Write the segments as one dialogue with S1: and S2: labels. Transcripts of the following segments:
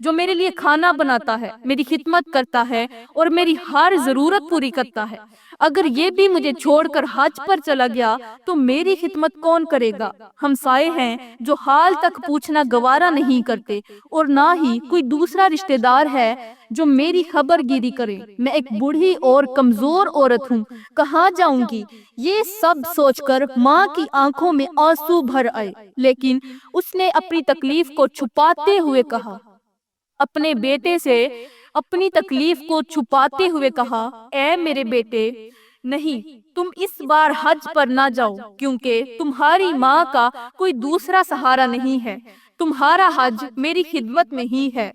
S1: جو میرے لیے کھانا بناتا ہے، میری خدمت کرتا ہے اور میری ہر ضرورت پوری کرتا ہے۔ اگر یہ بھی مجھے چھوڑ کر حج پر چلا گیا تو میری خدمت کون کرے گا؟ ہمسائے ہیں جو حال تک پوچھنا گوارا نہیں کرتے، اور نہ ہی کوئی دوسرا رشتہ دار ہے جو میری خبر گیری کرے۔ میں ایک بوڑھی اور کمزور عورت ہوں، کہاں جاؤں گی؟ یہ سب سوچ کر ماں کی آنکھوں میں آنسو بھر آئے، لیکن اس نے اپنی تکلیف کو چھپاتے ہوئے کہا، اپنے بیٹے سے اپنی تکلیف کو چھپاتے ہوئے کہا، اے میرے بیٹے، نہیں، تم اس بار حج پر نہ جاؤ، کیونکہ تمہاری ماں کا کوئی دوسرا سہارا نہیں ہے، تمہارا حج میری خدمت میں ہی ہے۔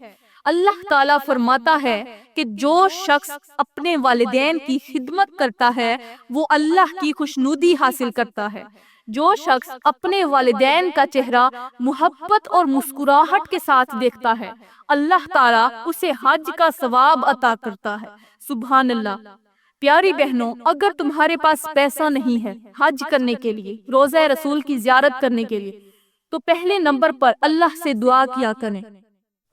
S1: اللہ تعالیٰ فرماتا ہے کہ جو شخص اپنے والدین کی خدمت کرتا ہے وہ اللہ کی خوشنودی حاصل کرتا ہے۔ جو شخص اپنے والدین کا چہرہ محبت اور مسکراہٹ کے ساتھ دیکھتا ہے، اللہ تعالیٰ اسے حج کا ثواب عطا کرتا ہے۔ سبحان اللہ۔ پیاری بہنوں، اگر تمہارے پاس پیسہ نہیں ہے حج کرنے کے لیے، روضہ رسول کی زیارت کرنے کے لیے، تو پہلے نمبر پر اللہ سے دعا کیا کریں۔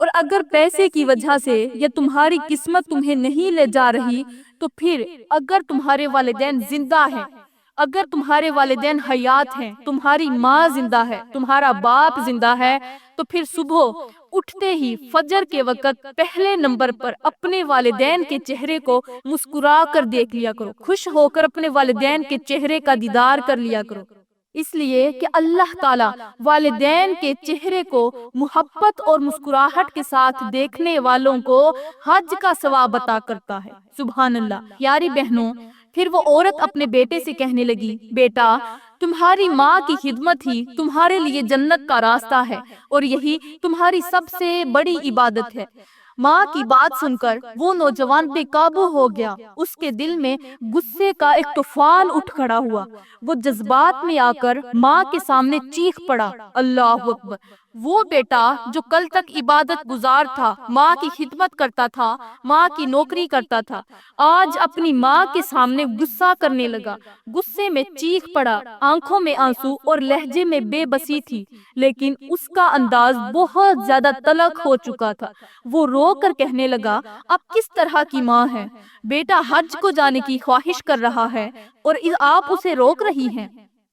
S1: اور اگر پیسے کی وجہ سے یا تمہاری قسمت تمہیں نہیں لے جا رہی، تو پھر اگر تمہارے والدین زندہ ہیں، اگر تمہارے والدین حیات ہیں، تمہاری ماں زندہ ہے، تمہارا باپ زندہ ہے، تو پھر صبح اٹھتے ہی فجر کے وقت پہلے نمبر پر اپنے والدین کے چہرے کو مسکرا کر دیکھ لیا کرو، خوش ہو کر اپنے والدین کے چہرے کا دیدار کر لیا کرو، اس لیے کہ اللہ تعالیٰ والدین کے چہرے کو محبت اور مسکراہٹ کے ساتھ دیکھنے والوں کو حج کا ثواب عطا کرتا ہے۔ سبحان اللہ۔ پیاری بہنوں، پھر وہ عورت اپنے بیٹے سے کہنے لگی، بیٹا، تمہاری ماں کی خدمت ہی تمہارے لیے جنت کا راستہ ہے، اور یہی تمہاری سب سے بڑی عبادت ہے۔ ماں کی بات سن کر وہ نوجوان بے قابو ہو گیا، اس کے دل میں غصے کا ایک طوفان اٹھ کھڑا ہوا، وہ جذبات میں آ کر ماں کے سامنے چیخ پڑا، اللہ اکبر! وہ بیٹا جو کل تک عبادت گزار تھا، ماں کی خدمت کرتا تھا، ماں کی نوکری کرتا تھا، آج اپنی ماں کے سامنے غصہ کرنے لگا، غصے میں چیخ پڑا، آنکھوں میں آنسو اور لہجے میں بے بسی تھی، لیکن اس کا انداز بہت زیادہ تلخ ہو چکا تھا۔ وہ رو کر کہنے لگا، اب کس طرح کی ماں ہے؟ بیٹا حج کو جانے کی خواہش کر رہا ہے اور آپ اسے روک رہی ہیں۔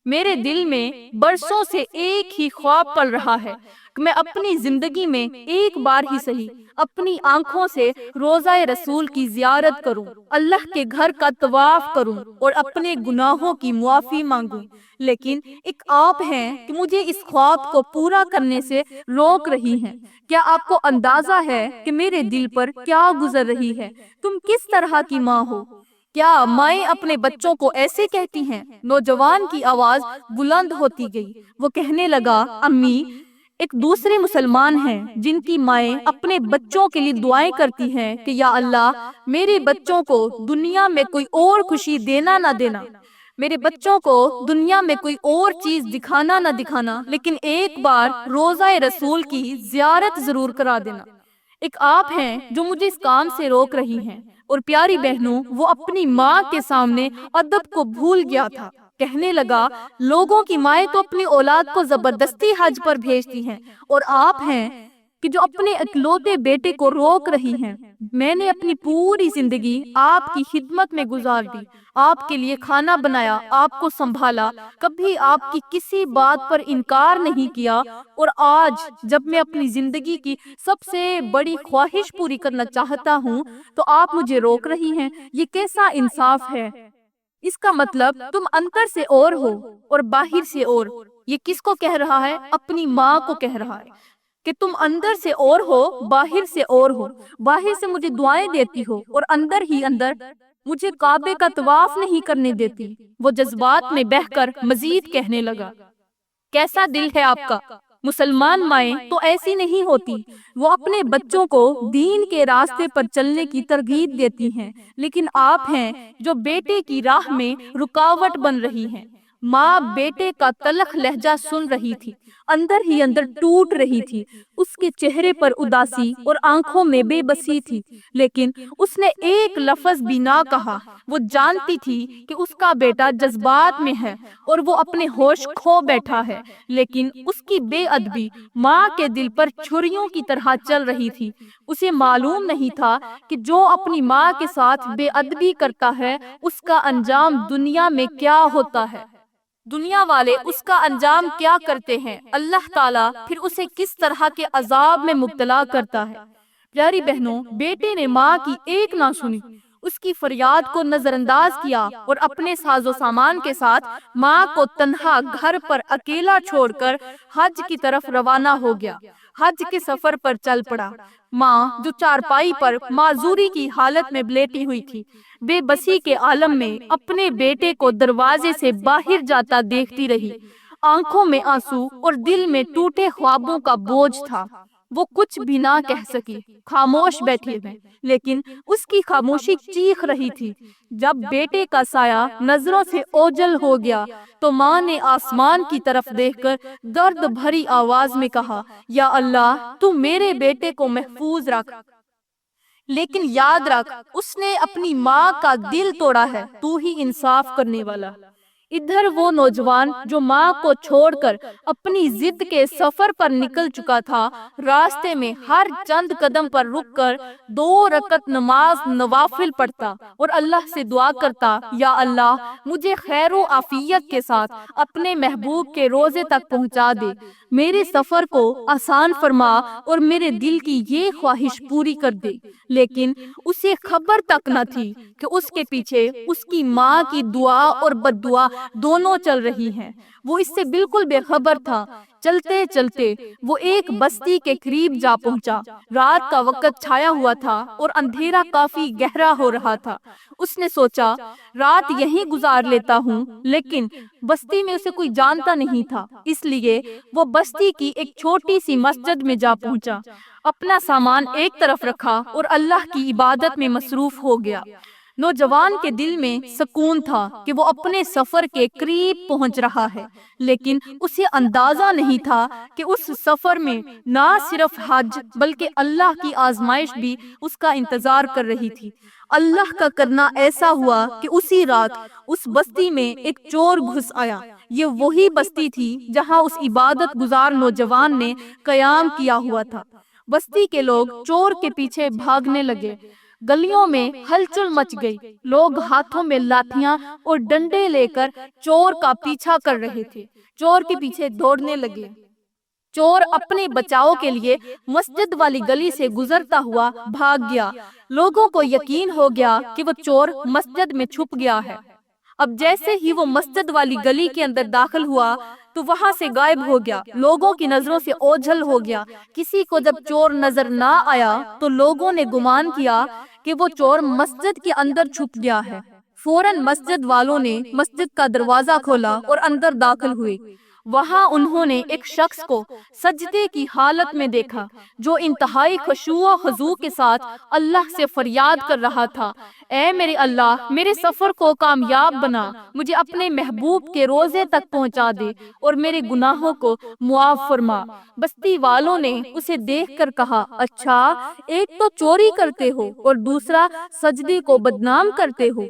S1: میرے دل میں برسوں سے ایک ہی خواب پل رہا ہے کہ میں اپنی زندگی میں ایک بار ہی صحیح اپنی آنکھوں سے روضہ رسول کی زیارت کروں، اللہ کے گھر کا طواف کروں اور اپنے گناہوں کی معافی مانگوں، لیکن ایک آپ ہیں کہ مجھے اس خواب کو پورا کرنے سے روک رہی ہیں۔ کیا آپ کو اندازہ ہے کہ میرے دل پر کیا گزر رہی ہے؟ تم کس طرح کی ماں ہو؟ کیا مائیں اپنے بچوں کو ایسے کہتی ہیں؟ نوجوان کی آواز بلند ہوتی گئی، وہ کہنے لگا، امی، ایک دوسرے مسلمان ہیں جن کی مائیں اپنے بچوں کے لیے دعائیں کرتی ہیں کہ یا اللہ، میرے بچوں کو دنیا میں کوئی اور خوشی دینا نہ دینا، میرے بچوں کو دنیا میں کوئی اور چیز دکھانا نہ دکھانا، لیکن ایک بار روضہ رسول کی زیارت ضرور کرا دینا۔ ایک آپ ہیں جو مجھے اس کام سے روک رہی ہیں۔ اور پیاری بہنوں، وہ اپنی ماں کے سامنے ادب کو بھول گیا تھا، کہنے لگا، لوگوں کی مائیں تو اپنی اولاد کو زبردستی حج پر بھیجتی ہیں، اور آپ ہیں کہ جو اپنے اکلوتے بیٹے کو روک رہی ہیں۔ میں نے اپنی پوری زندگی آپ کی خدمت میں گزار دی، آپ کے لیے کھانا بنایا، آپ کو سنبھالا، کبھی آپ کی کسی بات پر انکار نہیں کیا، اور آج جب میں اپنی زندگی کی سب سے بڑی خواہش پوری کرنا چاہتا ہوں تو آپ مجھے روک رہی ہیں۔ یہ کیسا انصاف ہے؟ اس کا مطلب تم اندر سے اور ہو اور باہر سے اور۔ یہ کس کو کہہ رہا ہے؟ اپنی ماں کو کہہ رہا ہے کہ تم اندر سے اور ہو، باہر سے اور ہو، باہر سے مجھے دعائیں دیتی ہو اور اندر ہی اندر مجھے کعبے کا طواف نہیں کرنے دیتی۔ وہ جذبات میں بہہ کر مزید کہنے لگا، کیسا دل ہے آپ کا؟ مسلمان مائیں تو ایسی نہیں ہوتی، وہ اپنے بچوں کو دین کے راستے پر چلنے کی ترغیب دیتی ہیں، لیکن آپ ہیں جو بیٹے کی راہ میں رکاوٹ بن رہی ہیں۔ ماں بیٹے کا تلخ لہجہ سن رہی تھی، اندر ہی اندر ٹوٹ رہی تھی۔ اس کے چہرے پر اداسی اور آنکھوں میں بے بسی تھی، لیکن اس نے ایک لفظ بھی نہ کہا۔ وہ جانتی تھی کہ اس کا بیٹا جذبات میں ہے اور وہ اپنے ہوش کھو بیٹھا ہے، لیکن اس کی بے ادبی ماں کے دل پر چھریوں کی طرح چل رہی تھی۔ اسے معلوم نہیں تھا کہ جو اپنی ماں کے ساتھ بے ادبی کرتا ہے اس کا انجام دنیا میں کیا ہوتا ہے، دنیا والے اس کا انجام کیا کرتے ہیں، اللہ تعالیٰ پھر اسے کس طرح کے عذاب میں مبتلا کرتا ہے۔ پیاری بہنوں، بیٹے نے ماں کی ایک نہ سنی، اس کی فریاد کو نظر انداز کیا اور اپنے ساز و سامان کے ساتھ ماں کو تنہا گھر پر اکیلا چھوڑ کر حج کی طرف روانہ ہو گیا۔ حج کے سفر پر چل پڑا۔ ماں جو چارپائی پر معذوری کی حالت میں لیٹی ہوئی تھی، بے بسی کے عالم میں اپنے بیٹے کو دروازے سے باہر جاتا دیکھتی رہی۔ آنکھوں میں آنسو اور دل میں ٹوٹے خوابوں کا بوجھ تھا۔ وہ کچھ بھی نہ کہہ سکی، خاموش بیٹھی ہے، لیکن اس کی خاموشی چیخ رہی تھی۔ جب بیٹے کا سایہ نظروں سے اوجھل ہو گیا تو ماں نے آسمان کی طرف دیکھ کر درد بھری آواز میں کہا، یا اللہ، تو میرے بیٹے کو محفوظ رکھ، لیکن یاد رکھ اس نے اپنی ماں کا دل توڑا ہے، تو ہی انصاف کرنے والا۔ ادھر وہ نوجوان جو ماں کو چھوڑ کر اپنی ضد کے سفر پر نکل چکا تھا، راستے میں ہر چند قدم پر رک کر 2 رکعت نماز نوافل پڑھتا اور اللہ سے دعا کرتا، یا اللہ، مجھے خیر و عافیت کے ساتھ اپنے محبوب کے روزے تک پہنچا دے، میرے سفر کو آسان فرما اور میرے دل کی یہ خواہش پوری کر دے۔ لیکن اسے خبر تک نہ تھی کہ اس کے پیچھے اس کی ماں کی دعا اور بد دعا دونوں چل رہی ہیں۔ وہ اس سے بالکل بے خبر تھا۔ چلتے چلتے وہ ایک بستی کے قریب جا پہنچا۔ رات کا وقت چھایا ہوا تھا اور اندھیرا کافی گہرا ہو رہا تھا۔ اس نے سوچا رات یہیں گزار لیتا ہوں، لیکن بستی میں اسے کوئی جانتا نہیں تھا، اس لیے وہ بستی کی ایک چھوٹی سی مسجد میں جا پہنچا، اپنا سامان ایک طرف رکھا اور اللہ کی عبادت میں مصروف ہو گیا۔ نوجوان کے دل میں سکون تھا کہ وہ اپنے سفر کے قریب پہنچ رہا ہے، لیکن اسے اندازہ نہیں تھا کہ اس سفر میں نہ صرف حج بلکہ اللہ کی آزمائش بھی اس کا انتظار کر رہی تھی۔ اللہ کا کرنا ایسا ہوا کہ اسی رات اس بستی میں ایک چور گھس آیا۔ یہ وہی بستی تھی جہاں اس عبادت گزار نوجوان نے قیام کیا ہوا تھا۔ بستی کے لوگ چور کے پیچھے بھاگنے لگے۔ گلیوں میں ہلچل مچ گئی۔ لوگ ہاتھوں میں لاٹھیاں اور ڈنڈے لے کر چور کا پیچھا کر رہے تھے، چور کے پیچھے دوڑنے لگے۔ چور اپنے بچاؤ کے لیے مسجد والی گلی سے گزرتا ہوا بھاگ گیا۔ لوگوں کو یقین ہو گیا کہ وہ چور مسجد میں چھپ گیا ہے۔ اب جیسے ہی وہ مسجد والی گلی کے اندر داخل ہوا تو وہاں سے غائب ہو گیا، لوگوں کی نظروں سے اوجھل ہو گیا۔ کسی کو جب چور نظر نہ آیا تو لوگوں نے گمان کیا کہ وہ چور مسجد کے اندر چھپ گیا ہے۔ فوراً مسجد والوں نے مسجد کا دروازہ کھولا اور اندر داخل ہوئے۔ وہاں انہوں نے ایک شخص کو سجدے کی حالت میں دیکھا جو انتہائی خشوع و خضوع کے ساتھ اللہ سے فریاد کر رہا تھا، اے میرے اللہ، میرے سفر کو کامیاب بنا، مجھے اپنے محبوب کے روزے تک پہنچا دے اور میرے گناہوں کو معاف فرما۔ بستی والوں نے اسے دیکھ کر کہا، اچھا، ایک تو چوری کرتے ہو اور دوسرا سجدے کو بدنام کرتے ہو،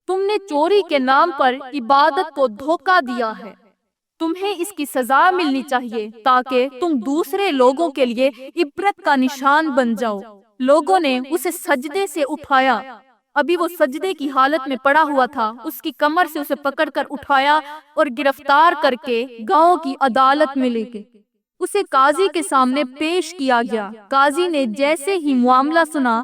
S1: تم نے چوری کے نام پر عبادت کو دھوکہ دیا ہے، تمہیں اس کی سزا ملنی چاہیے تاکہ تم دوسرے لوگوں کے لیے عبرت کا نشان بن جاؤ۔ لوگوں نے اسے سجدے سے اٹھایا، ابھی وہ سجدے کی حالت میں پڑا ہوا تھا، اس کی کمر سے اسے پکڑ کر اٹھایا اور گرفتار کر کے گاؤں کی عدالت میں لے گئے۔ اسے قاضی کے سامنے پیش کیا گیا۔ قاضی نے جیسے ہی معاملہ سنا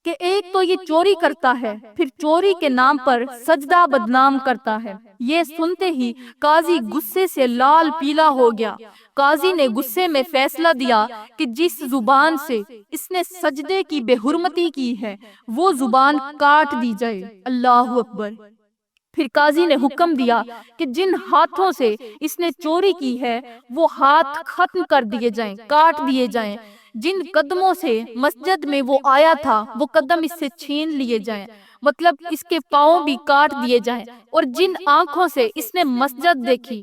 S1: کہ ایک تو یہ چوری کرتا ہے، پھر چوری کے نام پر سجدہ بدنام کرتا ہے، یہ سنتے ہی قاضی غصے سے لال پیلا ہو گیا۔ قاضی نے غصے میں فیصلہ دیا کہ جس زبان سے اس نے سجدے کی بے حرمتی کی ہے وہ زبان کاٹ دی جائے۔ اللہ اکبر۔ پھر قاضی نے حکم دیا کہ جن ہاتھوں سے اس نے چوری کی ہے وہ ہاتھ ختم کر دیے جائیں، کاٹ دیے جائیں۔ جن قدموں سے مسجد میں وہ آیا تھا وہ قدم اس سے چھین لیے جائیں۔ مطلب اس کے پاؤں بھی کاٹ دیے جائیں۔ اور جن آنکھوں سے اس نے مسجد دیکھی،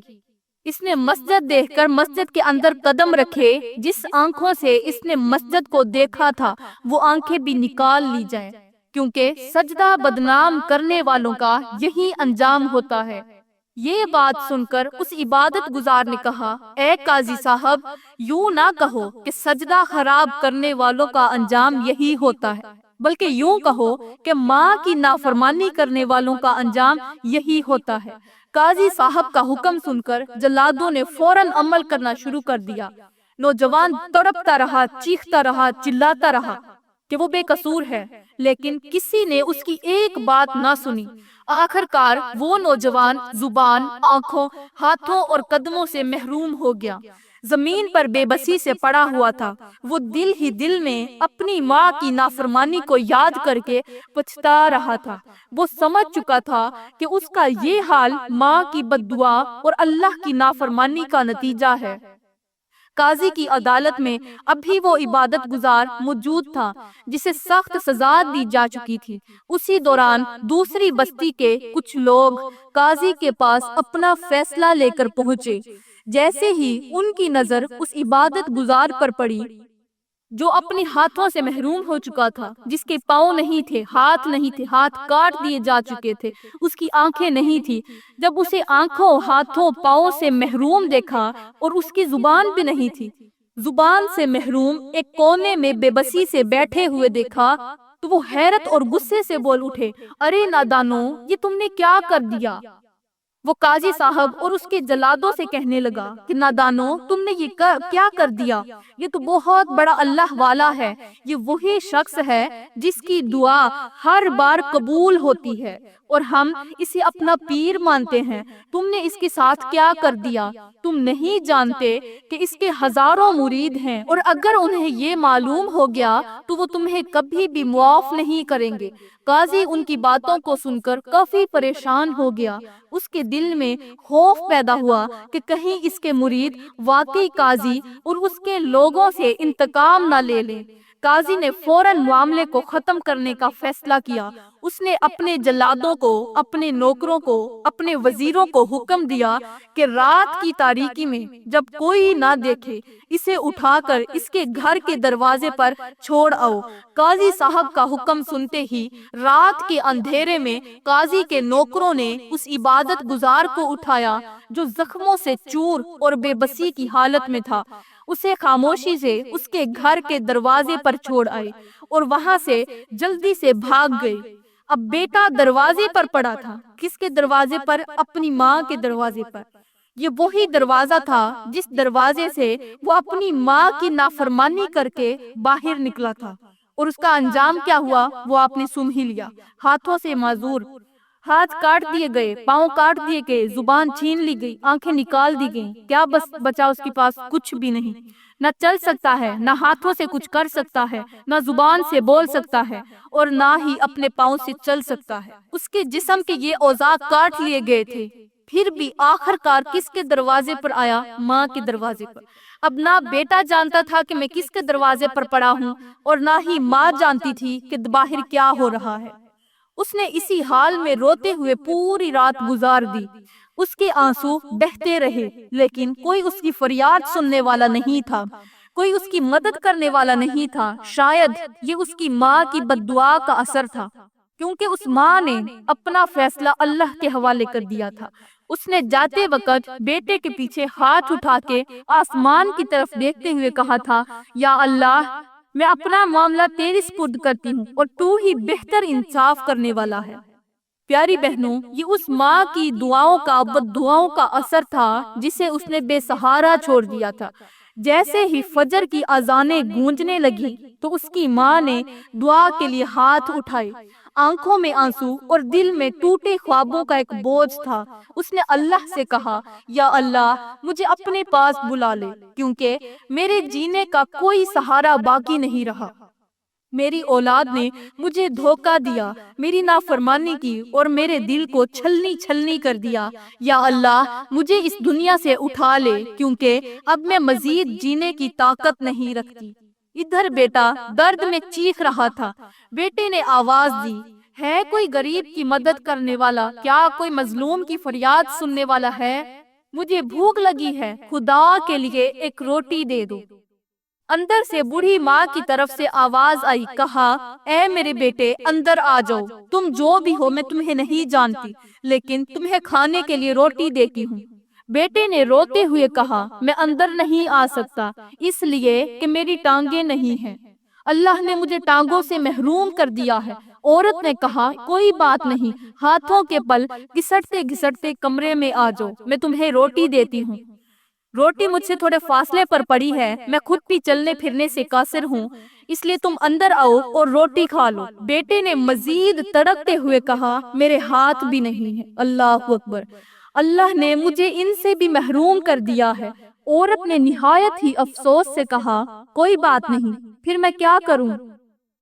S1: اس نے مسجد دیکھ کر مسجد کے اندر قدم رکھے، جس آنکھوں سے اس نے مسجد کو دیکھا تھا وہ آنکھیں بھی نکال لی جائیں، کیونکہ سجدہ بدنام کرنے والوں کا یہی انجام ہوتا ہے۔ یہ بات سن کر اس عبادت گزار نے کہا، اے قاضی صاحب، یوں نہ کہو کہ سجدہ خراب کرنے والوں کا انجام یہی ہوتا ہے، بلکہ یوں کہو کہ ماں کی نافرمانی کرنے والوں کا انجام یہی ہوتا ہے۔ قاضی صاحب کا حکم سن کر جلادوں نے فوراً عمل کرنا شروع کر دیا۔ نوجوان تڑپتا رہا، چیختا رہا، چلاتا رہا کہ وہ بے قصور ہے، لیکن کسی نے اس کی ایک بات نہ سنی۔ آخر کار وہ نوجوان زبان، آنکھوں، ہاتھوں اور قدموں سے محروم ہو گیا، زمین پر بے بسی سے پڑا ہوا تھا۔ وہ دل ہی دل میں اپنی ماں کی نافرمانی کو یاد کر کے پچھتا رہا تھا۔ وہ سمجھ چکا تھا کہ اس کا یہ حال ماں کی بد دعا اور اللہ کی نافرمانی کا نتیجہ ہے۔ قاضی کی عدالت میں ابھی وہ عبادت گزار موجود تھا جسے سخت سزا دی جا چکی تھی۔ اسی دوران دوسری بستی کے کچھ لوگ قاضی کے پاس اپنا فیصلہ لے کر پہنچے۔ جیسے ہی ان کی نظر اس عبادت گزار پر پڑی جو اپنے ہاتھوں سے محروم ہو چکا تھا، جس کے پاؤں نہیں تھے، ہاتھ نہیں تھے، ہاتھ کاٹ دیے جا چکے تھے، اس کی آنکھیں نہیں تھی، جب اسے آنکھوں، ہاتھوں، پاؤں سے محروم دیکھا اور اس کی زبان بھی نہیں تھی، زبان سے محروم ایک کونے میں بے بسی سے بیٹھے ہوئے دیکھا، تو وہ حیرت اور غصے سے بول اٹھے، ارے نادانو، یہ تم نے کیا کر دیا؟ وہ قاضی صاحب اور اس کے جلادوں سے کہنے لگا کہ نادانو، تم نے یہ کیا کر دیا؟ یہ تو بہت بڑا اللہ والا ہے، یہ وہی شخص ہے جس کی دعا ہر بار قبول ہوتی ہے اور ہم اسے اپنا پیر مانتے ہیں۔ تم نے اس کے ساتھ کیا کر دیا؟ تم نہیں جانتے کہ اس کے ہزاروں مرید ہیں، اور اگر انہیں یہ معلوم ہو گیا تو وہ تمہیں کبھی بھی معاف نہیں کریں گے۔ قاضی ان کی باتوں کو سن کر کافی پریشان ہو گیا۔ اس کے دل میں خوف پیدا ہوا کہ کہیں اس کے مرید واقعی قاضی اور اس کے لوگوں سے انتقام نہ لے لیں۔ قاضی نے فوراً معاملے کو ختم کرنے کا فیصلہ کیا۔ اس نے اپنے جلادوں کو، اپنے نوکروں کو، اپنے وزیروں کو حکم دیا کہ رات کی تاریکی میں جب کوئی نہ دیکھے اسے اٹھا کر اس کے گھر کے دروازے پر چھوڑ آؤ۔ قاضی صاحب کا حکم سنتے ہی رات کے اندھیرے میں قاضی کے نوکروں نے اس عبادت گزار کو اٹھایا جو زخموں سے چور اور بے بسی کی حالت میں تھا، اسے خاموشی سے اس کے گھر کے دروازے پر چھوڑ آئے اور وہاں سے جلدی سے بھاگ گئے۔ اب بیٹا دروازے پر پڑا تھا۔ کس کے دروازے پر؟ اپنی ماں کے دروازے پر۔ یہ وہی دروازہ تھا جس دروازے سے وہ اپنی ماں کی نافرمانی کر کے باہر نکلا تھا، اور اس کا انجام کیا ہوا وہ آپ نے سن ہی لیا۔ ہاتھوں سے معذور، ہاتھ کاٹ دیے گئے، پاؤں کاٹ دیے گئے، زبان چھین لی گئی، آنکھیں نکال دی گئیں، کیا بس بچا اس کے پاس؟ کچھ بھی نہیں۔ نہ چل سکتا ہے، نہ ہاتھوں سے کچھ کر سکتا ہے، نہ زبان سے بول سکتا ہے، اور نہ ہی اپنے پاؤں سے چل سکتا ہے۔ اس کے جسم کے یہ اعضاء کاٹ لیے گئے تھے، پھر بھی آخر کار کس کے دروازے پر آیا؟ ماں کے دروازے پر۔ اب نہ بیٹا جانتا تھا کہ میں کس کے دروازے پر پڑا ہوں، اور نہ ہی ماں جانتی تھی کہ باہر کیا ہو رہا ہے۔ اس نے اسی حال میں روتے ہوئے پوری رات گزار دی۔ اس کے آنسو بہتے رہے، لیکن کوئی اس کی فریاد سننے والا نہیں تھا، کوئی اس کی مدد کرنے والا نہیں تھا۔ شاید یہ اس کی ماں کی بد دعا کا اثر تھا، کیونکہ اس ماں نے اپنا فیصلہ اللہ کے حوالے کر دیا تھا۔ اس نے جاتے وقت بیٹے کے پیچھے ہاتھ اٹھا کے آسمان کی طرف دیکھتے ہوئے کہا تھا، یا اللہ، میں اپنا معاملہ تیرے سپرد کرتی ہوں، اور تو ہی بہتر انصاف کرنے والا ہے۔ پیاری بہنوں، یہ اس ماں کی دعاؤں کا، بد دعاؤں کا اثر تھا جسے اس نے بے سہارا چھوڑ دیا تھا۔ جیسے ہی فجر کی اذانیں گونجنے لگی تو اس کی ماں نے دعا کے لیے ہاتھ اٹھائے۔ آنکھوں میں آنسو اور دل میں ٹوٹے خوابوں کا ایک بوجھ تھا۔ اس نے اللہ سے کہا، یا اللہ، مجھے اپنے پاس بلا لے، کیونکہ میرے جینے کا کوئی سہارا باقی نہیں رہا۔ میری اولاد نے مجھے دھوکہ دیا، میری نافرمانی کی اور میرے دل کو چھلنی چھلنی کر دیا۔ یا اللہ، مجھے اس دنیا سے اٹھا لے، کیونکہ اب میں مزید جینے کی طاقت نہیں رکھتی۔ ادھر بیٹا درد میں چیخ رہا تھا۔ بیٹے نے آواز دی، ہے کوئی غریب کی مدد کرنے والا؟ کیا کوئی مظلوم کی فریاد سننے والا ہے؟ مجھے بھوک لگی ہے، خدا کے لیے ایک روٹی دے دو۔ اندر سے بوڑھی ماں کی طرف سے آواز آئی، کہا، اے میرے بیٹے اندر آ جاؤ، تم جو بھی ہو میں تمہیں نہیں جانتی، لیکن تمہیں کھانے کے لیے روٹی دیتی ہوں۔ بیٹے نے روتے ہوئے کہا، میں اندر نہیں آ سکتا، اس لیے کہ میری ٹانگیں نہیں ہیں، اللہ نے مجھے ٹانگوں سے محروم کر دیا ہے۔ عورت نے کہا، کوئی بات نہیں، ہاتھوں کے پل گھسٹتے گھسٹتے کمرے میں آ جاؤ، میں تمہیں روٹی دیتی ہوں۔ روٹی مجھ سے تھوڑے فاصلے پر پڑی ہے، میں خود بھی چلنے پھرنے سے قاصر ہوں، اس لیے تم اندر آؤ اور روٹی کھا لو۔ بیٹے نے مزید تڑپتے ہوئے کہا، میرے ہاتھ بھی نہیں ہے۔ اللہ اکبر، اللہ نے مجھے ان سے بھی محروم کر دیا ہے۔ عورت نے نہایت ہی افسوس سے کہا، کوئی بات نہیں، پھر میں کیا کروں؟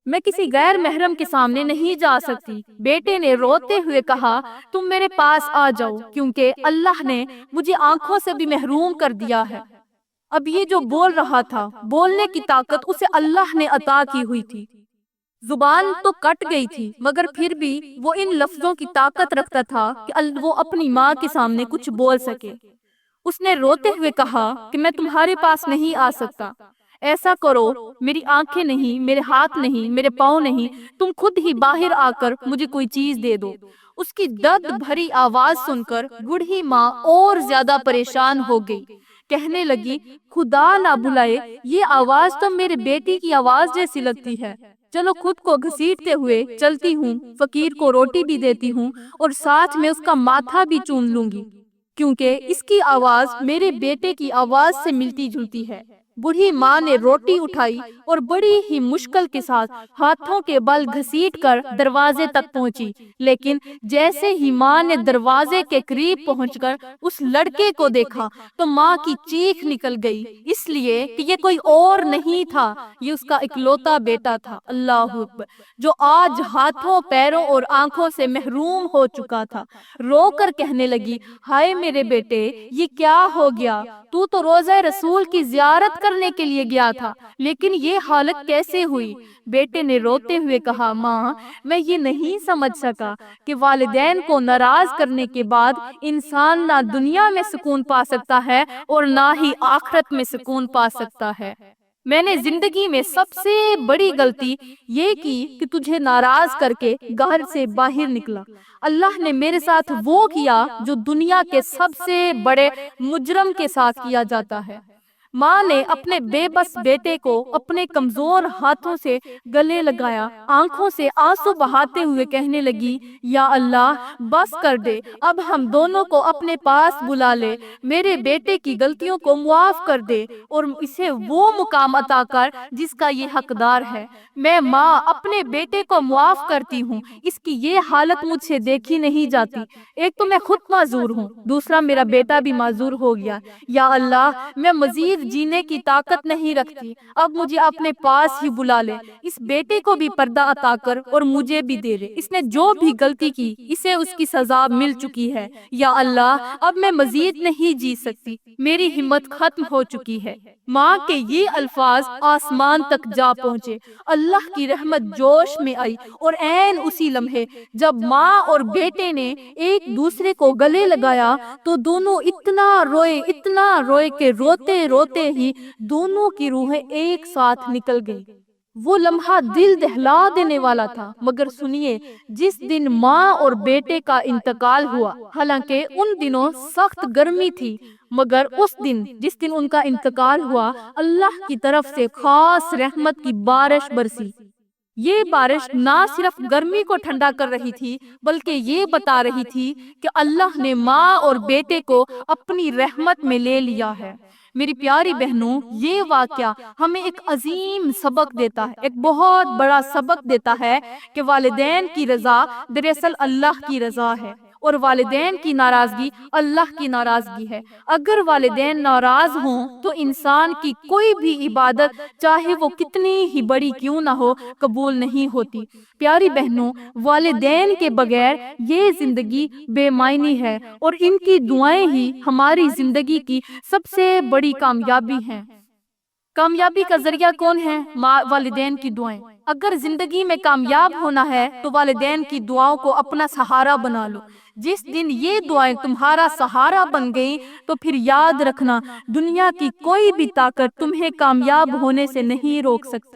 S1: میں کسی غیر محرم کے سامنے نہیں جا سکتی۔ بیٹے نے روتے ہوئے کہا، تم میرے پاس آ جاؤ، کیونکہ اللہ نے مجھے آنکھوں سے بھی محروم کر دیا ہے۔ اب یہ جو بول رہا تھا، بولنے کی طاقت اسے اللہ نے عطا کی ہوئی تھی۔ زبان تو کٹ گئی تھی، مگر پھر بھی وہ ان لفظوں کی طاقت رکھتا تھا کہ وہ اپنی ماں کے سامنے کچھ بول سکے۔ اس نے روتے ہوئے کہا کہ میں تمہارے پاس نہیں آ سکتا، ایسا کرو، میری آنکھیں نہیں، میرے ہاتھ نہیں، میرے پاؤں نہیں، تم خود ہی باہر آ کر مجھے کوئی چیز دے دو۔ اس کی درد بھری آواز سن کر بوڑھی ماں اور زیادہ پریشان ہو گئی، کہنے لگی، خدا نہ بلائے، یہ آواز تو میرے بیٹی کی آواز جیسی لگتی ہے، چلو خود کو گھسیٹتے ہوئے چلتی ہوں، فقیر کو روٹی بھی دیتی ہوں اور ساتھ میں اس کا ماتھا بھی چوم لوں گی، کیونکہ اس کی آواز میرے بیٹے کی آواز سے ملتی جلتی ہے۔ بوڑھی ماں نے روٹی اٹھائی اور بڑی ہی مشکل کے ساتھ ہاتھوں کے بل گھسیٹ کر دروازے تک پہنچی، لیکن جیسے ہی ماں نے دروازے کے قریب پہنچ کر اس لڑکے کو دیکھا تو ماں کی چیخ نکل گئی، اس لیے کہ یہ کوئی اور نہیں تھا، یہ اس کا اکلوتا بیٹا تھا، اللہ اکبر، جو آج ہاتھوں، پیروں اور آنکھوں سے محروم ہو چکا تھا۔ رو کر کہنے لگی، ہائے میرے بیٹے، یہ کیا ہو گیا؟ تو روزہ رسول کی زیارت کرنے کے لیے گیا تھا، لیکن یہ حالت کیسے ہوئی؟ بیٹے نے روتے ہوئے کہا، ماں، میں یہ نہیں سمجھ سکا کہ والدین کو ناراض کرنے کے بعد انسان نہ دنیا میں سکون پا سکتا ہے اور نہ ہی آخرت میں سکون پا سکتا ہے۔ میں نے زندگی میں سب سے بڑی غلطی یہ کی کہ تجھے ناراض کر کے گھر سے باہر نکلا۔ اللہ نے میرے ساتھ وہ کیا جو دنیا کے سب سے بڑے مجرم کے ساتھ کیا جاتا ہے۔ ماں نے اپنے بے بس بیٹے کو اپنے کمزور ہاتھوں سے گلے لگایا، آنکھوں سے آنسو بہاتے ہوئے کہنے لگی، یا اللہ، بس کر دے، اب ہم دونوں کو اپنے پاس بلا لے، میرے بیٹے کی غلطیوں کو معاف کر دے اور اسے وہ مقام عطا کر جس کا یہ حقدار ہے۔ میں ماں اپنے بیٹے کو معاف کرتی ہوں، اس کی یہ حالت مجھ سے دیکھی نہیں جاتی، ایک تو میں خود معذور ہوں، دوسرا میرا بیٹا بھی معذور ہو گیا، یا اللہ، میں مزید جینے کی طاقت نہیں رکھتی، اب مجھے اپنے پاس ہی بلا لے، اس بیٹے کو بھی پردہ عطا کر اور مجھے بھی دے دے، اس نے جو بھی غلطی کی اسے اس کی سزا مل چکی ہے، یا اللہ، اب میں مزید نہیں جی سکتی، میری ہمت ختم ہو چکی ہے۔ ماں کے یہ الفاظ آسمان تک جا پہنچے، اللہ کی رحمت جوش میں آئی، اور عین اسی لمحے جب ماں اور بیٹے نے ایک دوسرے کو گلے لگایا تو دونوں اتنا روئے کہ روتے روتے ہی دونوں کی روحیں ایک ساتھ نکل گئی۔ وہ لمحہ دل دہلا دینے والا تھا، مگر سنیے، جس دن ماں اور بیٹے کا انتقال ہوا، حالانکہ ان دنوں سخت گرمی تھی، مگر اس دن جس دن ان کا انتقال ہوا، اللہ کی طرف سے خاص رحمت کی بارش برسی۔ یہ بارش نہ صرف گرمی کو ٹھنڈا کر رہی تھی، بلکہ یہ بتا رہی تھی کہ اللہ نے ماں اور بیٹے کو اپنی رحمت میں لے لیا ہے۔ میری پیاری بہنوں، یہ واقعہ ہمیں ایک عظیم سبق دیتا ہے، ایک بہت بڑا سبق دیتا ہے کہ والدین کی رضا دراصل اللہ کی رضا ہے، اور والدین کی ناراضگی اللہ کی ناراضگی ہے۔ اگر والدین ناراض ہوں تو انسان کی کوئی بھی عبادت، چاہے وہ کتنی ہی بڑی کیوں نہ ہو، قبول نہیں ہوتی۔ پیاری بہنوں، والدین کے بغیر یہ زندگی بے معنی ہے، اور ان کی دعائیں ہی ہماری زندگی کی سب سے بڑی کامیابی ہیں۔ کامیابی کا ذریعہ کون ہے؟ والدین کی دعائیں۔ اگر زندگی میں کامیاب ہونا ہے تو والدین کی دعاؤں کو اپنا سہارا بنا لو۔ جس دن یہ دعائیں تمہارا سہارا بن گئی تو پھر یاد رکھنا، دنیا کی کوئی بھی طاقت تمہیں کامیاب ہونے سے نہیں روک سکتی۔